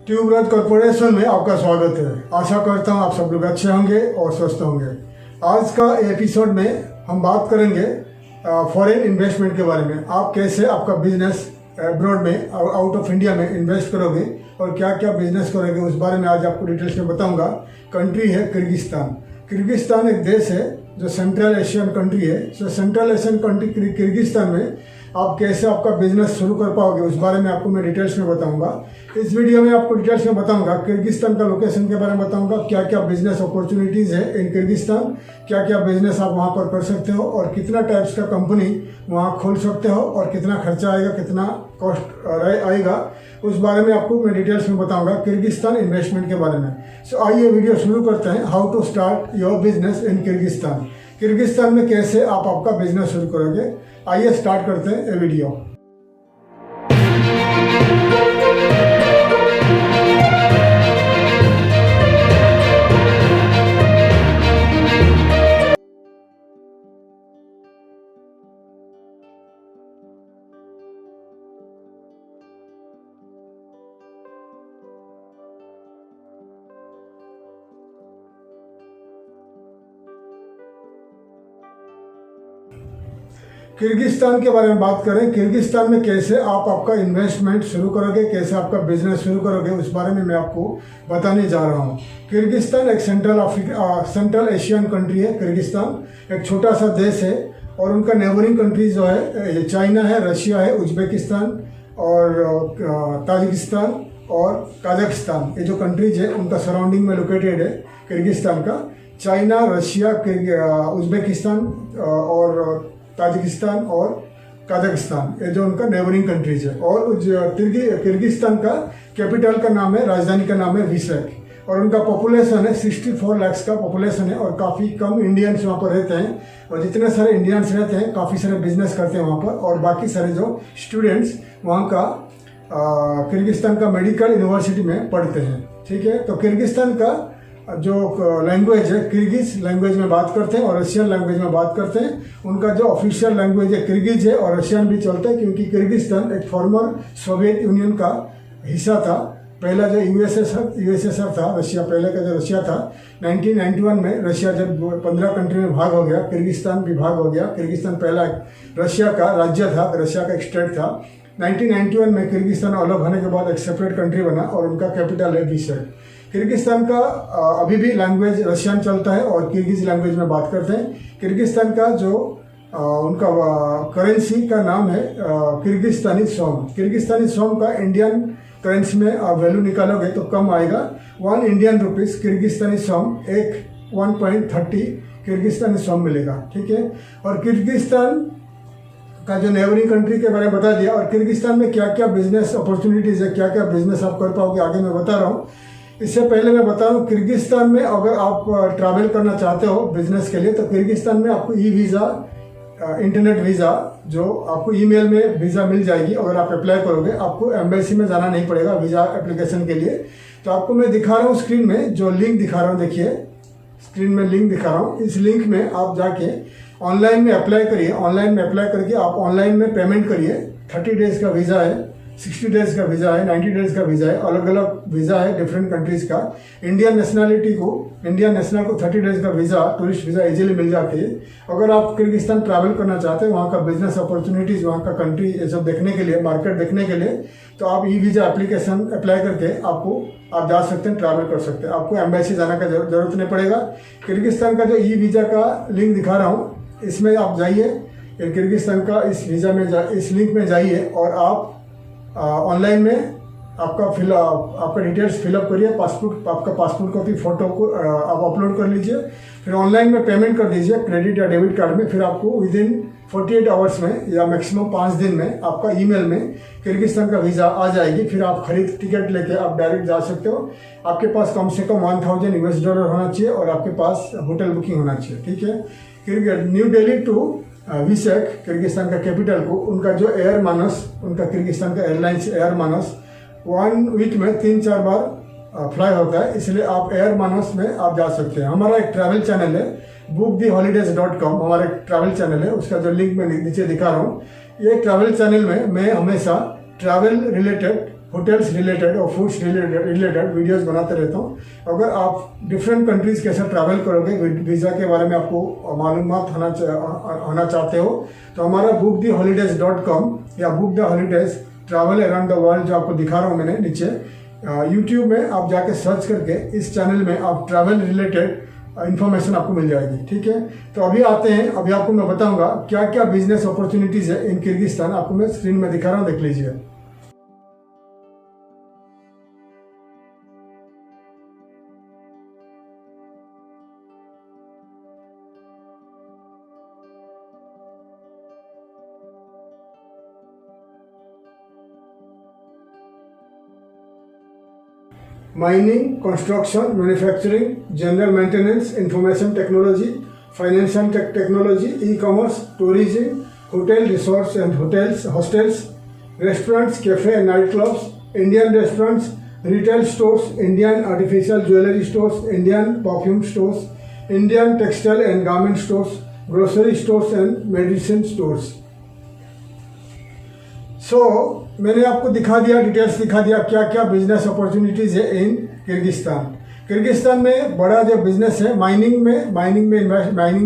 ट्यूबराज corporation में आपका स्वागत है। आशा करता हूँ आप सब लोग अच्छे होंगे और स्वस्थ होंगे। आज का एपिसोड में हम बात करेंगे फॉरेन इन्वेस्टमेंट के बारे में। आप कैसे आपका बिजनेस अब्रॉड में और आउट ऑफ इंडिया में इन्वेस्ट करोगे और क्या क्या बिजनेस करोगे, उस बारे में आज आपको डिटेल्स में बताऊंगा। कंट्री है किर्गिस्तान। किर्गिस्तान एक देश है जो सेंट्रल एशियन कंट्री है। सो सेंट्रल एशियन कंट्री किर्गिस्तान में आप कैसे आपका बिजनेस शुरू कर पाओगे, उस बारे में आपको मैं डिटेल्स में बताऊंगा। इस वीडियो में आपको डिटेल्स में बताऊंगा किर्गिस्तान का लोकेशन के बारे में बताऊंगा, क्या क्या बिजनेस अपॉर्चुनिटीज़ है इन किर्गिस्तान, क्या क्या बिजनेस आप वहां पर कर सकते हो और कितना टाइप्स का कंपनी वहां खोल सकते हो और कितना खर्चा आएगा, कितना कॉस्ट आएगा, उस बारे में आपको मैं डिटेल्स में बताऊंगा किर्गिस्तान इन्वेस्टमेंट के बारे में। सो आइए वीडियो शुरू करते हैं। How to start your business in Kyrgyzstan. Kyrgyzstan में कैसे आप आपका बिजनेस शुरू करोगे, आइए स्टार्ट करते हैं ये वीडियो। किर्गिस्तान के बारे में बात करें, किर्गिस्तान में कैसे आप आपका इन्वेस्टमेंट शुरू करोगे, कैसे आपका बिजनेस शुरू करोगे, उस बारे में मैं आपको बताने जा रहा हूँ। किर्गिस्तान एक सेंट्रल एशियन कंट्री है। किर्गिस्तान एक छोटा सा देश है और उनका नेबरिंग कंट्रीज जो है चाइना है, रशिया है, उज्बेकिस्तान और ताजिकिस्तान और कजाकिस्तान। ये जो कंट्रीज है उनका सराउंडिंग में लोकेटेड है किर्गिस्तान का। चाइना, रशिया, उज्बेकिस्तान और ताजिकिस्तान और कजाकिस्तान, ये जो उनका नेबरिंग कंट्रीज है। और किर्गिस्तान का कैपिटल का नाम है, राजधानी का नाम है बिश्केक। और उनका पॉपुलेशन है 64 लाख का पॉपुलेशन है और काफ़ी कम इंडियंस वहाँ पर रहते हैं। और जितने सारे इंडियंस रहते हैं काफ़ी सारे बिजनेस करते हैं वहाँ पर। और बाकी सारे जो स्टूडेंट्स वहाँ का किर्गिस्तान का मेडिकल यूनिवर्सिटी में पढ़ते हैं। ठीक है, तो किर्गिस्तान का जो लैंग्वेज है किर्गिज लैंग्वेज में बात करते हैं और रशियन लैंग्वेज में बात करते हैं। उनका जो ऑफिशियल लैंग्वेज है किर्गिज है और रशियन भी चलता है, क्योंकि किर्गिस्तान एक फॉर्मर सोवियत यूनियन का हिस्सा था। पहला जो यूएसएसआर था, रशिया पहले का जो रशिया था, 1991 में रशिया जब 15 कंट्री में भाग हो गया, किर्गिस्तान भी भाग हो गया। किर्गिस्तान पहला रशिया का राज्य था, रशिया का एक स्टेट था। 1991 में किर्गिस्तान अलग होने के बाद एक सेपरेट कंट्री बना और उनका कैपिटल है बिश्केक। किर्गिस्तान का अभी भी लैंग्वेज रशियन चलता है और किर्गिज लैंग्वेज में बात करते हैं। किर्गिस्तान का जो उनका करेंसी का नाम है किर्गिस्तानी सोम। किर्गिस्तानी सोम का इंडियन करेंसी में आप वैल्यू निकालोगे तो कम आएगा। 1 इंडियन रुपीज़ किर्गिस्तानी सोम, एक 1.30 किर्गिस्तानी सोम मिलेगा। ठीक है, और किर्गिस्तान का जो नेबरिंग कंट्री के बारे में बता दिया। और किर्गिस्तान में क्या क्या बिजनेस अपॉर्चुनिटीज़ है, क्या क्या बिजनेस आप कर पाओगे, आगे मैं बता रहा हूँ। इससे पहले मैं बता रहा हूँ, किर्गिस्तान में अगर आप ट्रैवल करना चाहते हो बिजनेस के लिए, तो किर्गिस्तान में आपको वीज़ा, इंटरनेट वीज़ा, जो आपको ईमेल में वीज़ा मिल जाएगी। अगर आप अप्लाई करोगे, आपको एम्बेसी में जाना नहीं पड़ेगा वीज़ा एप्लीकेशन के लिए। तो आपको मैं दिखा रहा हूँ स्क्रीन में, जो लिंक दिखा रहा हूँ, देखिए स्क्रीन में लिंक दिखा रहा हूँ। इस लिंक में आप जाके ऑनलाइन में अप्लाई करिए। ऑनलाइन में अप्लाई करके आप ऑनलाइन में पेमेंट करिए। 30 डेज़ का वीज़ा है, 60 डेज़ का वीज़ा है, 90 डेज़ का वीज़ा है, अलग अलग वीज़ा है डिफरेंट कंट्रीज़ का। इंडियन नेशनल को 30 डेज़ का वीज़ा, टूरिस्ट वीज़ा इजीली मिल जाती है। अगर आप किर्गिस्तान ट्रैवल करना चाहते हैं, वहाँ का बिजनेस अपॉर्चुनिटीज़, वहाँ का कंट्री ये सब देखने के लिए, मार्केट देखने के लिए, तो आप वीज़ा एप्लीकेशन अप्लाई करके आप जा सकते हैं, ट्रैवल कर सकते हैं। आपको एम्बेसी जाने का जरूरत नहीं पड़ेगा। किर्गिस्तान का जो वीज़ा का लिंक दिखा रहा हूँ, इसमें आप जाइए, किर्गिस्तान का इस लिंक में जाइए और आप ऑनलाइन में आपका डिटेल्स फिलअप करिए। आपका पासपोर्ट कॉपी, फोटो को आप अपलोड कर लीजिए। फिर ऑनलाइन में पेमेंट कर दीजिए क्रेडिट या डेबिट कार्ड में। फिर आपको विदिन 48 आवर्स में या मैक्सिमम 5 दिन में आपका ईमेल में किर्गिस्तान का वीज़ा आ जाएगी। फिर आप टिकट लेके आप डायरेक्ट जा सकते हो। आपके पास कम से कम $1000 होना चाहिए और आपके पास होटल बुकिंग होना चाहिए। ठीक है, New Delhi to Bishkek, Kyrgyzstan का कैपिटल को, उनका जो एयर मानस, उनका किर्गिस्तान का एयरलाइंस एयर मानस 1 वीक में 3-4 बार फ्लाई होता है, इसलिए आप एयर मानस में आप जा सकते हैं। हमारा एक ट्रैवल चैनल है, booktheholidays.com, हमारा एक ट्रैवल चैनल है, उसका जो लिंक मैं नीचे दिखा रहा हूँ। ये ट्रैवल चैनल में मैं हमेशा ट्रैवल रिलेटेड होटल्स रिलेटेड और फूड्स रिलेटेड वीडियोस बनाते रहता हूँ। अगर आप डिफरेंट कंट्रीज़ कैसे ट्रैवल करोगे, वीज़ा के बारे में आपको मालूमात होना चाहते हो, तो हमारा booktheholidays.com या book the holidays travel around the world जो आपको दिखा रहा हूँ मैंने नीचे, यूट्यूब में आप जाके सर्च करके इस चैनल में आप ट्रैवल रिलेटेड इन्फॉर्मेशन आपको मिल जाएगी। ठीक है, तो अभी आते हैं, अभी आपको मैं बताऊंगा क्या क्या बिजनेस अपॉर्चुनिटीज़ है इन किर्गिस्तान। आपको मैं स्क्रीन में दिखा रहा हूँ, देख लीजिए। Mining, construction, manufacturing, general maintenance, information technology, financial technology, e commerce, tourism, hotel resorts and hotels, hostels, restaurants, cafe and night clubs, Indian restaurants, retail stores, Indian artificial jewellery stores, Indian perfume stores, Indian textile and garment stores, grocery stores and medicine stores. मैंने आपको दिखा दिया, details दिखा दिया क्या क्या business opportunities है इन Kyrgyzstan. Kyrgyzstan में बड़ा जो बिजनेस है माइनिंग में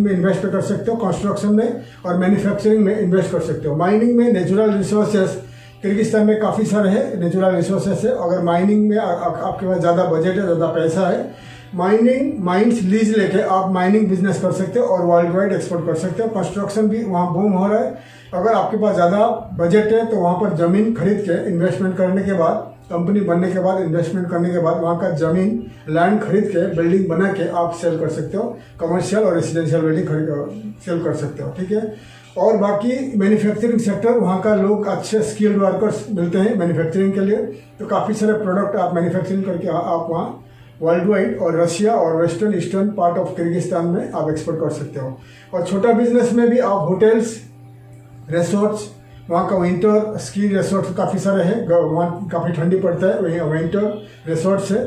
इन्वेस्ट कर सकते हो, कंस्ट्रक्शन में और मैन्युफैक्चरिंग में इन्वेस्ट कर सकते हो। माइनिंग में नेचुरल रिसोर्सेस किर्गिस्तान में काफ़ी सारे हैं, नेचुरल रिसोर्सेस है। अगर माइनिंग में आपके पास ज़्यादा बजट है, ज़्यादा पैसा है, माइंस लीज लेके आप माइनिंग बिजनेस कर सकते हो और वर्ल्ड वाइड एक्सपोर्ट कर सकते हो। कंस्ट्रक्शन भी वहाँ बूम हो रहा है। अगर आपके पास ज़्यादा बजट है तो वहाँ पर ज़मीन खरीद के इन्वेस्टमेंट करने के बाद, कंपनी बनने के बाद, इन्वेस्टमेंट करने के बाद वहाँ का ज़मीन लैंड खरीद के बिल्डिंग बना के आप सेल कर सकते हो। कमर्शियल और रेसिडेंशियल बिल्डिंग सेल कर सकते हो। ठीक है, और बाकी मैन्युफैक्चरिंग सेक्टर, वहाँ का लोग अच्छे स्किल्ड वर्कर्स मिलते हैं मैन्युफैक्चरिंग के लिए, तो काफ़ी सारे प्रोडक्ट आप मैन्युफैक्चरिंग करके आप वहाँ वर्ल्ड वाइड और रशिया और western eastern part of Kyrgyzstan में आप एक्सपोर्ट कर सकते हो। और छोटा बिजनेस में भी आप होटल्स, रिसोर्ट्स, वहाँ का विंटर स्की रिसोर्ट्स काफ़ी सारे हैं, वहाँ काफ़ी ठंडी पड़ता है, वहीं विंटर रिसोर्ट्स है।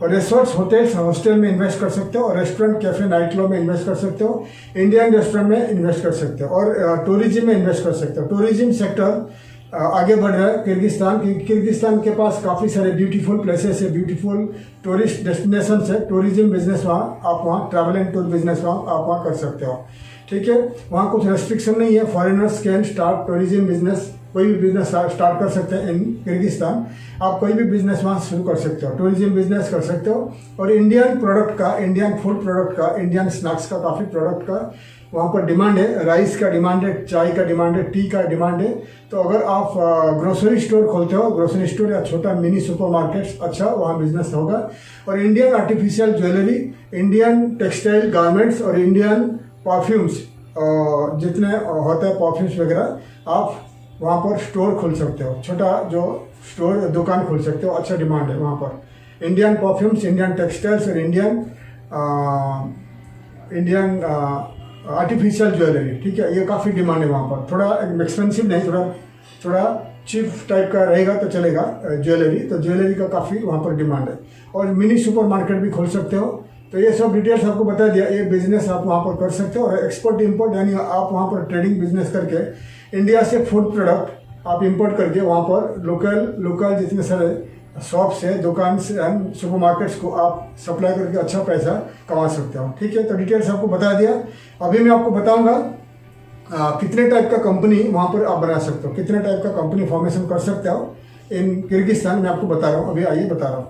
और रिसोर्ट्स, होटल्स, हॉस्टल में इन्वेस्ट कर सकते हो, और रेस्टोरेंट, कैफे, नाइट क्लब में इन्वेस्ट कर सकते हो, इंडियन रेस्टोरेंट में इन्वेस्ट कर सकते हो, और टूरिज्म में इन्वेस्ट कर सकते हो। टूरिज्म सेक्टर आगे बढ़ रहा है किर्गिस्तान के पास काफ़ी सारे ब्यूटीफुल प्लेसेस है, ब्यूटीफुल टूरिस्ट डेस्टिनेशन है। टूरिज्म बिजनेस वहाँ ट्रैवल एंड टूर बिजनेस आप वहाँ कर सकते हो। ठीक है, वहाँ कुछ रेस्ट्रिक्शन नहीं है, foreigners can start tourism business, कोई भी बिजनेस स्टार्ट कर सकते हैं इन किर्गिस्तान। आप कोई भी बिजनेस वहाँ शुरू कर सकते हो, टूरिज्म बिजनेस कर सकते हो। और इंडियन प्रोडक्ट का, इंडियन फूड प्रोडक्ट का, इंडियन स्नैक्स का काफ़ी प्रोडक्ट का वहाँ पर डिमांड है। राइस का डिमांड है, चाय का डिमांड है, टी का डिमांड है। तो अगर आप ग्रोसरी स्टोर खोलते हो, ग्रोसरी स्टोर या छोटा मिनी सुपर मार्केट, अच्छा वहाँ बिजनेस होगा। और Indian artificial jewellery, Indian textile garments और इंडियन परफ्यूम्स, जितने होते हैं परफ्यूम्स वगैरह, आप वहाँ पर स्टोर खोल सकते हो, छोटा जो स्टोर दुकान खोल सकते हो। अच्छा डिमांड है वहाँ पर। इंडियन परफ्यूम्स, इंडियन टेक्सटाइल्स और इंडियन आर्टिफिशियल ज्वेलरी। ठीक है, ये काफ़ी डिमांड है वहाँ पर। थोड़ा एक्सपेंसिव नहीं, थोड़ा चीप टाइप का रहेगा तो चलेगा ज्वेलरी, तो ज्वेलरी का काफ़ी वहाँ पर डिमांड है। और मिनी सुपर मार्केट भी खोल सकते हो। तो ये सब डिटेल्स आपको बता दिया, ये बिजनेस आप वहाँ पर कर सकते हो। और एक्सपोर्ट इम्पोर्ट, यानी आप वहाँ पर ट्रेडिंग बिजनेस करके इंडिया से फूड प्रोडक्ट आप इंपोर्ट करके वहाँ पर लोकल जितने सारे शॉप्स है, दुकान से एंड सुपर मार्केट्स को आप सप्लाई करके अच्छा पैसा कमा सकते हो। ठीक है, तो डिटेल्स आपको बता दिया। अभी मैं आपको बताऊंगा कितने टाइप का कंपनी वहाँ पर आप बना सकते हो, कितने टाइप का कंपनी फॉर्मेशन कर सकते हो इन किर्गिस्तान। मैं आपको बता रहा हूँ, अभी आइए बता रहा हूँ।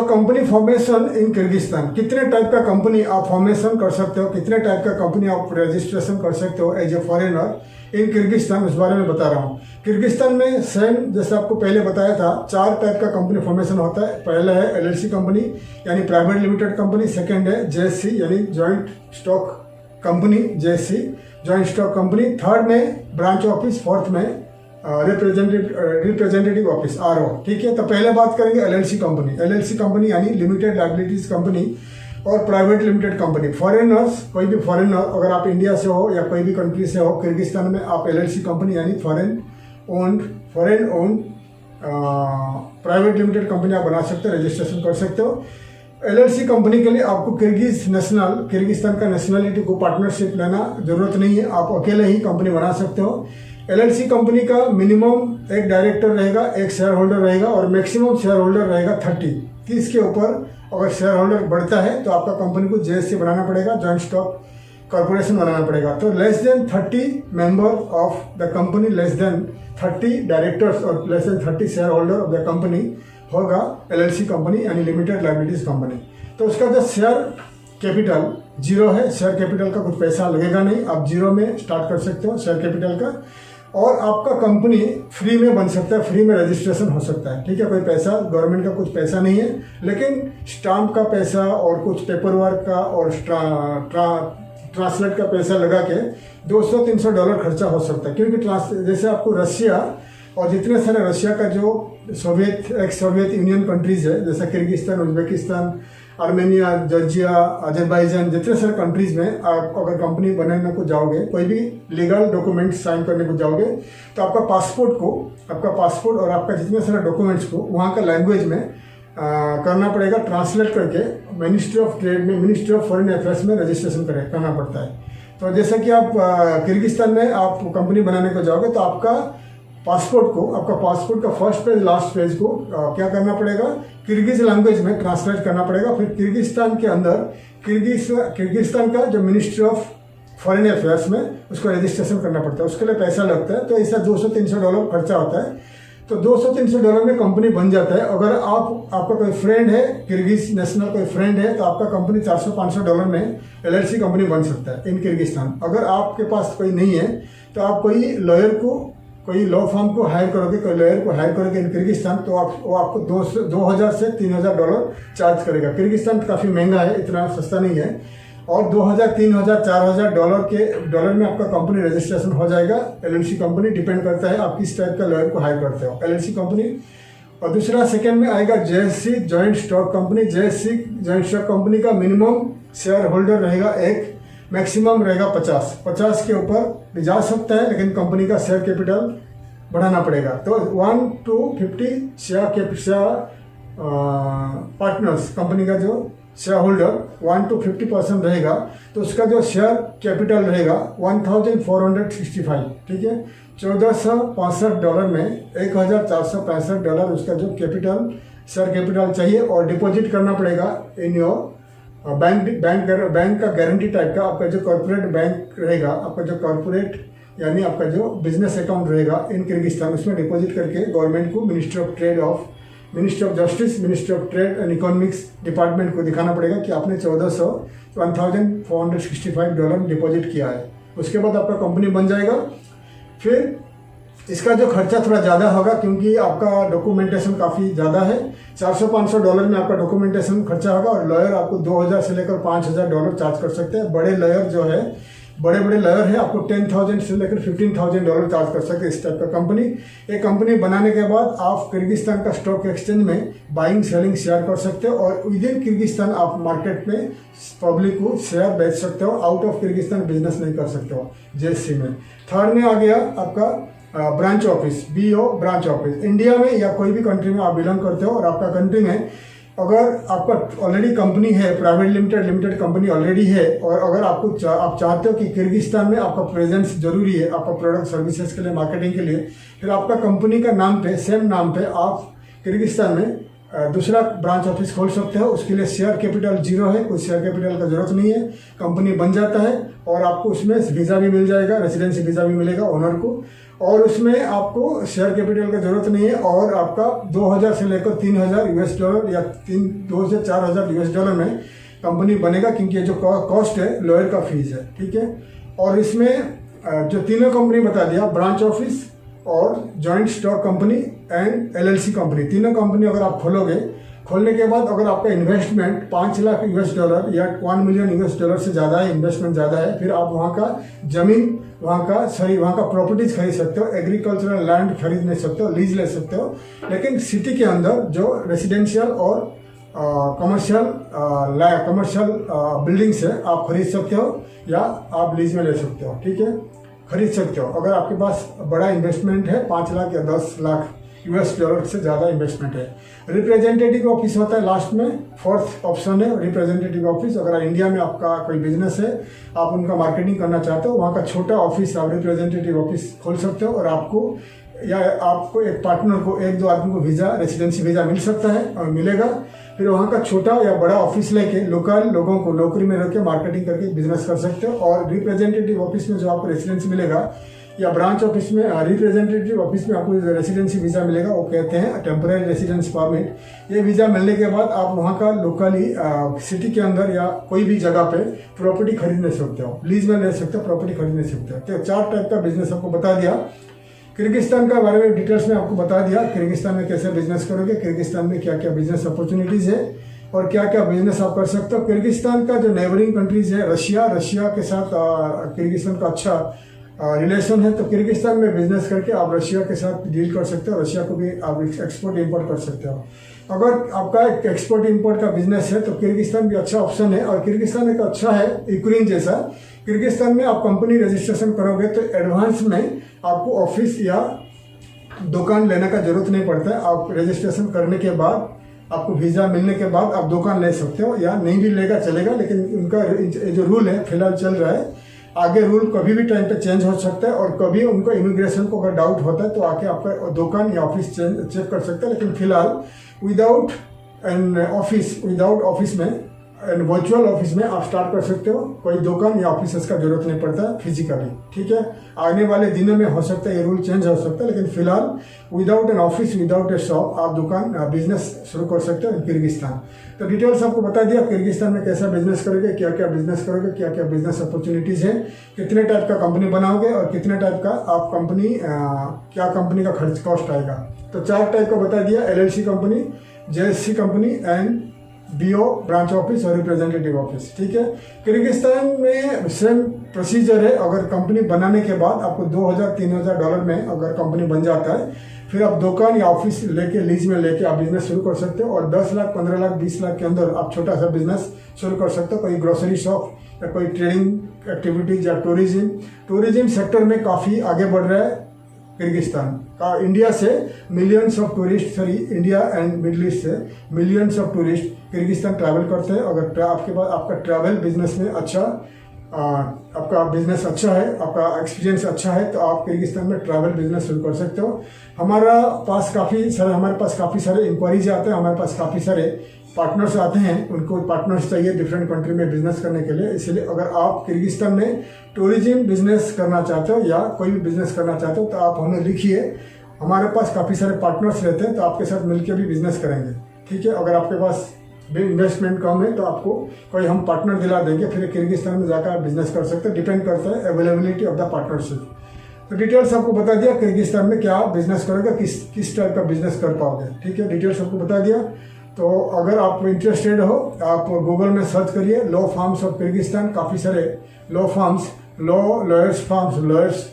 कंपनी फॉर्मेशन इन किर्गिस्तान, कितने टाइप का कंपनी आप फॉर्मेशन कर सकते हो, कितने टाइप का कंपनी आप रजिस्ट्रेशन कर सकते हो as a foreigner in Kyrgyzstan, उस बारे में बता रहा हूँ। किर्गिस्तान में सेम जैसे आपको पहले बताया था, 4 टाइप का कंपनी फॉर्मेशन होता है। पहला है LLC कंपनी यानी प्राइवेट लिमिटेड कंपनी, सेकेंड है JSC यानी joint stock company, JSC joint stock company, third में ब्रांच ऑफिस, फोर्थ में रिप्रेजेंटेटिव ऑफिस RO। ठीक है, तो पहले बात करेंगे LLC कंपनी यानी लिमिटेड लाइबिलिटीज कंपनी और प्राइवेट लिमिटेड कंपनी। फॉरेनर्स, कोई भी फॉरेनर, अगर आप इंडिया से हो या कोई भी कंट्री से हो, किर्गिस्तान में आप LLC कंपनी यानी foreign owned private limited company आप बना सकते हो, रजिस्ट्रेशन कर सकते हो। LLC कंपनी के लिए आपको किर्गिस्तान का नेशनलिटी को पार्टनरशिप लेना जरूरत नहीं है, आप अकेले ही कंपनी बना सकते हो। एलएलसी कंपनी का मिनिमम एक डायरेक्टर रहेगा, एक शेयर होल्डर रहेगा और मैक्सिमम शेयर होल्डर रहेगा 30 के ऊपर अगर शेयर होल्डर बढ़ता है तो आपका कंपनी को जेएससी बनाना पड़ेगा, जॉइंट स्टॉक कॉर्पोरेशन बनाना पड़ेगा। तो less than 30 member of the company, less than 30 directors और less than 30 share holder of the company होगा एलएलसी कंपनी यानी लिमिटेड लायबिलिटीज कंपनी। तो उसका जो शेयर कैपिटल जीरो है, शेयर कैपिटल का कुछ पैसा लगेगा नहीं, आप जीरो में स्टार्ट कर सकते हो शेयर कैपिटल का, और आपका कंपनी फ्री में बन सकता है, फ्री में रजिस्ट्रेशन हो सकता है। ठीक है, कोई पैसा, गवर्नमेंट का कुछ पैसा नहीं है, लेकिन स्टाम्प का पैसा और कुछ पेपर वर्क का और ट्रांसलेट का पैसा लगा के $200-300 खर्चा हो सकता है। क्योंकि जैसे आपको रशिया और जितने सारे रशिया का जो एक्स सोवियत यूनियन कंट्रीज है, जैसे Kyrgyzstan, Uzbekistan, Armenia, Georgia, Azerbaijan, जितने सारे कंट्रीज में आप अगर कंपनी बनाने को जाओगे, कोई भी लीगल डॉक्यूमेंट साइन करने को जाओगे, तो आपका पासपोर्ट और आपका जितने सारे डॉक्यूमेंट्स को वहाँ का लैंग्वेज में करना पड़ेगा, ट्रांसलेट करके मिनिस्ट्री ऑफ ट्रेड में, मिनिस्ट्री ऑफ फॉरेन अफेयर्स में रजिस्ट्रेशन करना पड़ता है। तो जैसे कि आप किर्गिस्तान में आप कंपनी बनाने को जाओगे तो आपका पासपोर्ट का फर्स्ट पेज लास्ट पेज को क्या करना पड़ेगा, किर्गिज लैंग्वेज में ट्रांसलेट करना पड़ेगा। फिर किर्गिस्तान के अंदर किर्गिस्तान का जो मिनिस्ट्री ऑफ फॉरेन अफेयर्स में उसको रजिस्ट्रेशन करना पड़ता है, उसके लिए पैसा लगता है। तो ऐसा $200-300 खर्चा होता है। तो $200-300 में कंपनी बन जाता है। अगर आपका कोई फ्रेंड है, किर्गिज नेशनल कोई फ्रेंड है, तो आपका कंपनी $400-500 में एलएलसी कंपनी बन सकता है इन किर्गिस्तान। अगर आपके पास कोई नहीं है तो आप कोई लॉ फर्म को हायर करोगे, कोई लॉयर को हायर करोगे इन किर्गिस्तान, तो वो आपको $2000 से $3000 चार्ज करेगा। किर्गिस्तान काफ़ी महंगा है, इतना सस्ता नहीं है। और $2000, $3000, $4000 में आपका कंपनी रजिस्ट्रेशन हो जाएगा। एलएलसी कंपनी डिपेंड करता है आप किस टाइप का लॉयर को हायर करते हो, एलएलसी कंपनी। और दूसरा सेकेंड में आएगा JSC, joint stock company. JSC joint stock company का मिनिमम शेयर होल्डर रहेगा 1, मैक्सिमम रहेगा 50 के ऊपर भी जा सकता है, लेकिन कंपनी का शेयर कैपिटल बढ़ाना पड़ेगा। तो 1 to 50 शेयर पार्टनर्स, कंपनी का जो शेयर होल्डर 1 to 50% रहेगा, तो उसका जो शेयर कैपिटल रहेगा 1465। ठीक है, $1465 में $1465 उसका जो शेयर कैपिटल चाहिए, और डिपॉजिट करना पड़ेगा इन योर बैंक का गारंटी टाइप का। आपका जो कॉर्पोरेट बैंक रहेगा, आपका जो कॉर्पोरेट यानी आपका जो बिजनेस अकाउंट रहेगा इन किर्गिस्तान, उसमें डिपॉजिट करके गवर्नमेंट को ministry of justice, ministry of trade and economics department को दिखाना पड़ेगा कि आपने $1465 डिपॉजिट किया है। उसके बाद आपका कंपनी बन जाएगा। फिर इसका जो खर्चा थोड़ा ज़्यादा होगा, क्योंकि आपका डॉक्यूमेंटेशन काफ़ी ज़्यादा है। $400-500 में आपका डॉक्यूमेंटेशन खर्चा होगा, और लॉयर आपको $2000 से लेकर $5000 चार्ज कर सकते हैं। बड़े बड़े लॉयर है, आपको $10,000 से लेकर $15,000 चार्ज कर सकते हैं इस टाइप का कंपनी। एक कंपनी बनाने के बाद आप किर्गिस्तान का स्टॉक एक्सचेंज में बाइंग सेलिंग शेयर कर सकते हो, और विद इन किर्गिस्तान आप मार्केट में पब्लिक को शेयर बेच सकते हो। आउट ऑफ किर्गिस्तान बिजनेस नहीं कर सकते हो जेएससी में। थर्ड में आ गया आपका branch office, BO branch office. India में या कोई भी कंट्री में आप बिलोंग करते हो और आपका कंट्री में अगर आपका ऑलरेडी कंपनी है, प्राइवेट लिमिटेड कंपनी ऑलरेडी है, और अगर आप चाहते हो कि किर्गिस्तान में आपका प्रेजेंस जरूरी है आपका प्रोडक्ट सर्विसेज के लिए, मार्केटिंग के लिए, फिर आपका कंपनी का नाम पे, सेम नाम पे आप किर्गिस्तान में दूसरा ब्रांच ऑफिस खोल सकते हो। उसके लिए शेयर कैपिटल जीरो है, कोई शेयर कैपिटल का जरूरत नहीं है, कंपनी बन जाता है, और आपको उसमें वीज़ा भी मिल जाएगा, रेसिडेंसी वीज़ा भी मिलेगा ओनर को, और उसमें आपको शेयर कैपिटल का जरूरत नहीं है। और आपका $2000 से लेकर $3000 या $2 से $4000 में कंपनी बनेगा, क्योंकि ये जो कॉस्ट है लॉयर का फीस है। ठीक है, और इसमें जो तीनों कंपनी बता दिया, ब्रांच ऑफिस और joint stock company and LLC company, तीनों कंपनी अगर आप खोलने के बाद अगर आपका इन्वेस्टमेंट $5 लाख या $1 मिलियन से ज़्यादा है, इन्वेस्टमेंट ज़्यादा है, फिर आप वहाँ का जमीन, वहाँ का प्रॉपर्टीज खरीद सकते हो। एग्रीकल्चरल लैंड खरीद नहीं सकते हो, लीज ले सकते हो, लेकिन सिटी के अंदर जो रेसिडेंशियल और कमर्शियल बिल्डिंग्स है आप खरीद सकते हो, या आप लीज में ले सकते हो। ठीक है, खरीद सकते हो। अगर आपके पास बड़ा इन्वेस्टमेंट है 5 लाख या 10 लाख US डॉलर से ज़्यादा इन्वेस्टमेंट है। रिप्रेजेंटेटिव ऑफिस होता है लास्ट में, फोर्थ ऑप्शन है रिप्रेजेंटेटिव ऑफिस। अगर इंडिया में आपका कोई बिजनेस है, आप उनका मार्केटिंग करना चाहते हो, वहाँ का छोटा ऑफिस आप रिप्रेजेंटेटिव ऑफिस खोल सकते हो और आपको एक पार्टनर को, एक दो आदमी को वीज़ा, रेसिडेंसी वीज़ा मिल सकता है और मिलेगा। फिर वहाँ का छोटा या बड़ा ऑफिस लेके लोकल लोगों को नौकरी में रख के मार्केटिंग करके बिजनेस कर सकते हो। और रिप्रेजेंटेटिव ऑफिस में जो आपको रेसिडेंसी मिलेगा या ब्रांच ऑफिस में, रिप्रेजेंटेटिव ऑफिस में आपको रेसिडेंसी वीज़ा मिलेगा, वो कहते हैं टेम्पररी रेसिडेंस परमिट। ये वीज़ा मिलने के बाद आप वहाँ का लोकली सिटी के अंदर या कोई भी जगह पे प्रॉपर्टी खरीद नहीं सकते हो, लीज में ले सकते हो, प्रॉपर्टी खरीद नहीं सकते हो। तो 4 टाइप का बिजनेस आपको बता दिया। किर्गिस्तान का बारे में डिटेल्स में आपको बता दिया, किर्गिस्तान में कैसे बिजनेस करोगे, किर्गिस्तान में क्या क्या बिजनेस अपॉर्चुनिटीज़ है और क्या क्या बिजनेस आप कर सकते हो। किर्गिस्तान का जो नेबरिंग कंट्रीज है, रशिया के साथ किर्गिस्तान का अच्छा रिलेशन है, तो किर्गिस्तान में बिजनेस करके आप रशिया के साथ डील कर सकते हो, रशिया को भी आप एक्सपोर्ट इंपोर्ट कर सकते हो। अगर आपका एक एक्सपोर्ट इंपोर्ट का बिजनेस है तो किर्गिस्तान भी अच्छा ऑप्शन है। और किर्गिस्तान एक अच्छा है यूक्रेन जैसा। किर्गिस्तान में आप कंपनी रजिस्ट्रेशन करोगे तो एडवांस में आपको ऑफिस या दुकान लेने का जरूरत नहीं पड़ता है। आप रजिस्ट्रेशन करने के बाद, आपको वीज़ा मिलने के बाद आप दुकान ले सकते हो, या नहीं भी लेगा चलेगा, लेकिन उनका जो रूल है फिलहाल चल रहा है। आगे रूल कभी भी टाइम पे चेंज हो सकता है और कभी उनको इमिग्रेशन को अगर डाउट होता है तो आके आपका दुकान या ऑफिस चेक कर सकते हैं। लेकिन फिलहाल विदाउट ऑफिस में एंड वर्चुअल ऑफिस में आप स्टार्ट कर सकते हो। कोई दुकान या ऑफिस का जरूरत नहीं पड़ता है फिजिकली, ठीक है। आने वाले दिनों में हो सकता है ये रूल चेंज हो सकता है, लेकिन फिलहाल without an office, without A shop आप दुकान बिजनेस शुरू कर सकते हो किर्गिस्तान। तो डिटेल्स आपको बता दिया किर्गिस्तान में कैसा बिजनेस करोगे, क्या क्या बिजनेस करोगे, क्या क्या बिजनेस अपॉर्चुनिटीज़ है, कितने टाइप का कंपनी बनाओगे और कितने टाइप का आप कंपनी, क्या कंपनी का खर्च कॉस्ट आएगा। तो 4 टाइप का बता दिया, LLC company, JSC company and BO branch office और रिप्रेजेंटेटिव ऑफिस, ठीक है। किर्गिस्तान में सेम प्रोसीजर है। अगर कंपनी बनाने के बाद आपको $2,000-3,000 डॉलर में अगर कंपनी बन जाता है, फिर आप दुकान या ऑफिस लेके लीज में लेके आप बिजनेस शुरू कर सकते हो। और 10 लाख, 15 लाख, 20 लाख के अंदर आप छोटा सा बिजनेस शुरू कर सकते हो। कोई ग्रोसरी शॉप या कोई ट्रेडिंग एक्टिविटीज या टूरिज्म सेक्टर में काफ़ी आगे बढ़ रहा है किर्गिस्तान का। इंडिया से millions of tourist, India and middle east से millions of tourist Kyrgyzstan travel करते हैं। अगर आपके पास आपका ट्रैवल बिजनेस में आपका बिजनेस अच्छा है, आपका एक्सपीरियंस अच्छा है, तो आप किर्गिस्तान में ट्रैवल बिजनेस शुरू कर सकते हो। हमारे पास काफ़ी सारे इंक्वायरीज आते हैं, हमारे पास काफ़ी सारे पार्टनर्स आते हैं। उनको पार्टनर्स चाहिए डिफरेंट कंट्री में बिजनेस करने के लिए। इसलिए अगर आप किर्गिस्तान में टूरिज्म बिजनेस करना चाहते हो या कोई भी बिजनेस करना चाहते हो तो आप हमें लिखिए। हमारे पास काफ़ी सारे पार्टनर्स रहते हैं, तो आपके साथ मिलकर भी बिजनेस करेंगे, ठीक है। अगर आपके पास इन्वेस्टमेंट कम है तो आपको कोई हम पार्टनर दिला देंगे, फिर किर्गिस्तान में जाकर आप बिजनेस कर सकते हैं। डिपेंड करता है अवेलेबिलिटी ऑफ द पार्टनरशिप। तो डिटेल्स आपको बता दिया किर्गिस्तान में क्या आप बिजनेस करोगे, किस टाइप का बिजनेस कर पाओगे, ठीक है। डिटेल्स आपको बता दिया। तो अगर आप इंटरेस्टेड हो, आप गूगल में सर्च करिए लॉ फार्म्स ऑफ किर्गिस्तान। काफ़ी सारे law farms, lawyers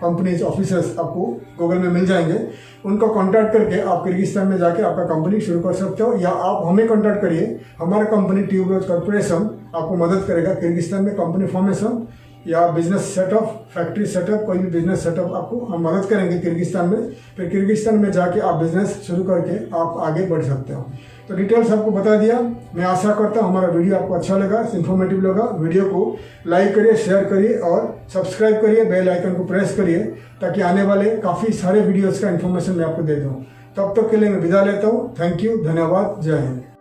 companies, officers आपको गूगल में मिल जाएंगे। उनको कांटेक्ट करके आप किर्गिस्तान में जाके आपका कंपनी शुरू कर सकते हो, या आप हमें कांटेक्ट करिए। हमारा कंपनी ट्यूबरोज कॉर्पोरेशन आपको मदद करेगा किर्गिस्तान में कंपनी फॉर्मेशन या बिजनेस सेटअप, फैक्ट्री सेटअप, कोई भी बिजनेस सेटअप आपको हम मदद करेंगे किर्गिस्तान में। फिर किर्गिस्तान में जाके आप बिजनेस शुरू करके आप आगे बढ़ सकते हो। तो डिटेल्स आपको बता दिया। मैं आशा करता हूँ हमारा वीडियो आपको अच्छा लगा, इन्फॉर्मेटिव लगा। वीडियो को लाइक करिए, शेयर करिए और सब्सक्राइब करिए, बेल आइकन को प्रेस करिए, ताकि आने वाले काफ़ी सारे वीडियोज़ का इन्फॉर्मेशन मैं आपको दे दूँ। तब तक के लिए मैं विदा लेता हूँ। थैंक यू, धन्यवाद, जय हिंद।